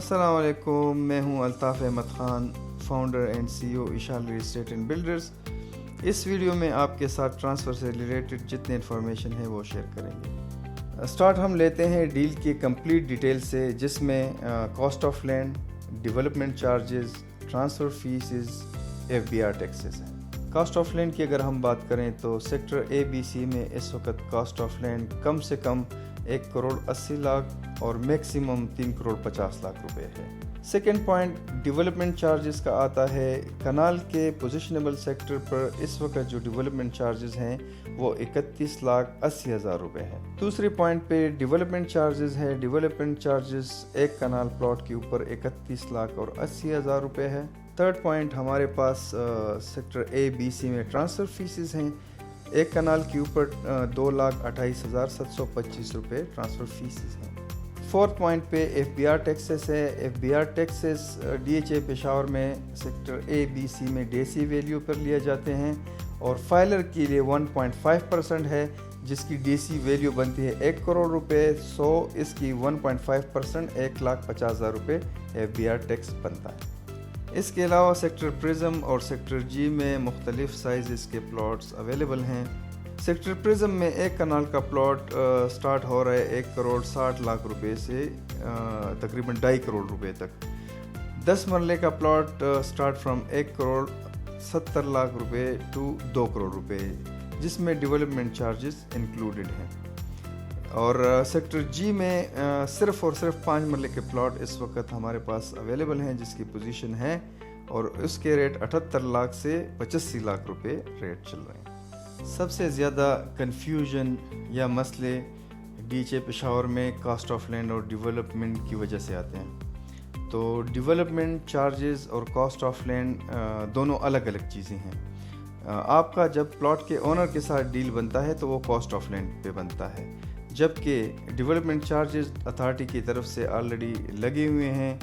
السلام علیکم، میں ہوں Altaf Ahmed Khan, founder and C O Eshal real estate and builders. اس ویڈیو میں آپ کے ساتھ ٹرانسفر سے ریلیٹڈ جتنے انفارمیشن ہے وہ شیئر کریں گے۔ سٹارٹ ہم لیتے ہیں ڈیل کی کمپلیٹ ڈیٹیل سے، جس میں cost of land, development charges, transfer fees, F B R taxes ہیں۔ کاسٹ آف لینڈ کی اگر ہم بات کریں تو سیکٹر اے بی سی میں اس وقت کاسٹ آف لینڈ کم سے کم 1,80,00,000 اور میکسیمم 3,50,00,000 روپے ہے۔ سیکنڈ پوائنٹ ڈیولپمنٹ چارجز کا آتا ہے۔ کنال کے پوزیشنیبل سیکٹر پر اس وقت جو ڈیولپمنٹ چارجز ہیں وہ 31,80,000 روپے ہیں۔ دوسری پوائنٹ پہ ڈیولپمنٹ چارجز ہے۔ ڈیولپمنٹ چارجز ایک کنال پلاٹ کے اوپر 31,80,000 روپے ہے۔ تھرڈ پوائنٹ ہمارے پاس سیکٹر اے بی سی میں ٹرانسفر فیسز ہیں۔ ایک کنال کے اوپر 2,28,725 روپے ٹرانسفر فیسز ہیں۔ فورتھ پوائنٹ پہ ایف بی آر ٹیکسز ہے۔ F B R taxes D H A Peshawar میں سیکٹر اے بی سی میں ڈیسی ویلیو پر لیے جاتے ہیں اور فائلر کے لیے 1.5% ہے، جس کی ڈی سی ویلیو بنتی ہے 1 کروڑ روپے۔ سو اس کی 1.5% 1,50,000 روپے ایف بی آر ٹیکس بنتا ہے۔ اس کے علاوہ سیکٹر پرزم اور سیکٹر جی میں مختلف سائزز کے پلاٹس اویلیبل ہیں۔ سیکٹر پرزم میں ایک کنال کا پلاٹ سٹارٹ ہو رہا ہے 1,60,00,000 روپے سے تقریباً 2.5 کروڑ روپے تک۔ 10 مرلے کا پلاٹ سٹارٹ فرام 1,70,00,000 روپے ٹو 2 کروڑ روپے، جس میں ڈیولپمنٹ چارجز انکلوڈڈ ہیں۔ اور سیکٹر جی میں صرف اور صرف 5 مرلے کے پلاٹ اس وقت ہمارے پاس اویلیبل ہیں، جس کی پوزیشن ہے، اور اس کے ریٹ 78,00,000 سے 85,00,000 روپے ریٹ چل رہے ہیں۔ سب سے زیادہ کنفیوژن یا مسئلے ڈی ایچ اے پشاور میں کاسٹ آف لینڈ اور ڈیولپمنٹ کی وجہ سے آتے ہیں۔ تو ڈیولپمنٹ چارجز اور کاسٹ آف لینڈ دونوں الگ الگ چیزیں ہیں۔ آپ کا جب پلاٹ کے اونر کے ساتھ ڈیل بنتا ہے تو وہ کاسٹ آف لینڈ پہ بنتا ہے، جبکہ ڈیولپمنٹ چارجز اتھارٹی کی طرف سے آلریڈی لگے ہوئے ہیں۔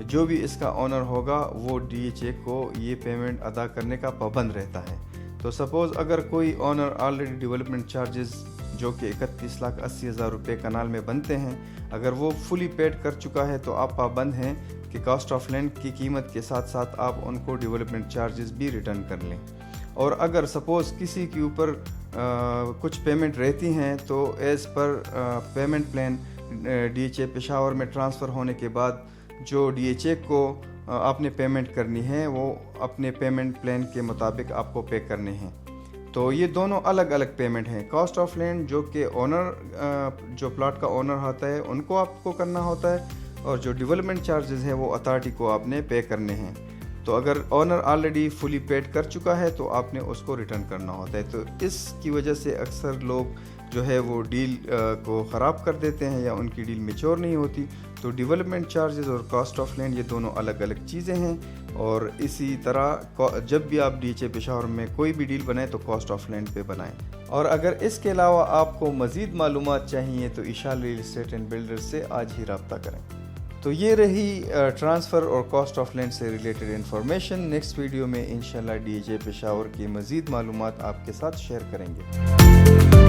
جو بھی اس کا اونر ہوگا وہ ڈی ایچ اے کو یہ پیمنٹ ادا کرنے کا پابند رہتا ہے۔ تو سپوز اگر کوئی اونر آلریڈی ڈیولپمنٹ چارجز جو کہ 31,80,000 روپے کنال میں بنتے ہیں، اگر وہ فلی پیڈ کر چکا ہے تو آپ پابند ہیں کہ کاسٹ آف لینڈ کی قیمت کے ساتھ ساتھ آپ ان کو ڈیولپمنٹ چارجز بھی ریٹرن کر لیں۔ اور اگر سپوز کسی کے اوپر کچھ پیمنٹ رہتی ہیں تو as per payment plan D H A Peshawar میں ٹرانسفر ہونے کے بعد جو ڈی ایچ اے کو آپ نے پیمنٹ کرنی ہے وہ اپنے پیمنٹ پلان کے مطابق آپ کو پے کرنے ہیں۔ تو یہ دونوں الگ الگ پیمنٹ ہیں۔ کاسٹ آف لینڈ جو کہ اونر جو پلاٹ کا اونر ہوتا ہے ان کو آپ کو کرنا ہوتا ہے، اور جو ڈیولپمنٹ چارجز ہیں وہ اتھارٹی کو آپ نے پے کرنے ہیں۔ تو اگر اونر آلریڈی فلی پیڈ کر چکا ہے تو آپ نے اس کو ریٹرن کرنا ہوتا ہے۔ تو اس کی وجہ سے اکثر لوگ جو ہے وہ ڈیل کو خراب کر دیتے ہیں یا ان کی ڈیل میچور نہیں ہوتی۔ تو ڈیولپمنٹ چارجز اور کاسٹ آف لینڈ یہ دونوں الگ الگ چیزیں ہیں، اور اسی طرح جب بھی آپ ڈی ایچ اے پشاور میں کوئی بھی ڈیل بنائیں تو کاسٹ آف لینڈ پہ بنائیں۔ اور اگر اس کے علاوہ آپ کو مزید معلومات چاہیے تو ایشال ریل اسٹیٹ اینڈ بلڈرز سے آج ہی رابطہ کریں۔ تو یہ رہی ٹرانسفر اور کاسٹ آف لینڈ سے ریلیٹڈ انفارمیشن۔ نیکسٹ ویڈیو میں انشاءاللہ ڈی ایچ اے پشاور کی مزید معلومات آپ کے ساتھ شیئر کریں گے۔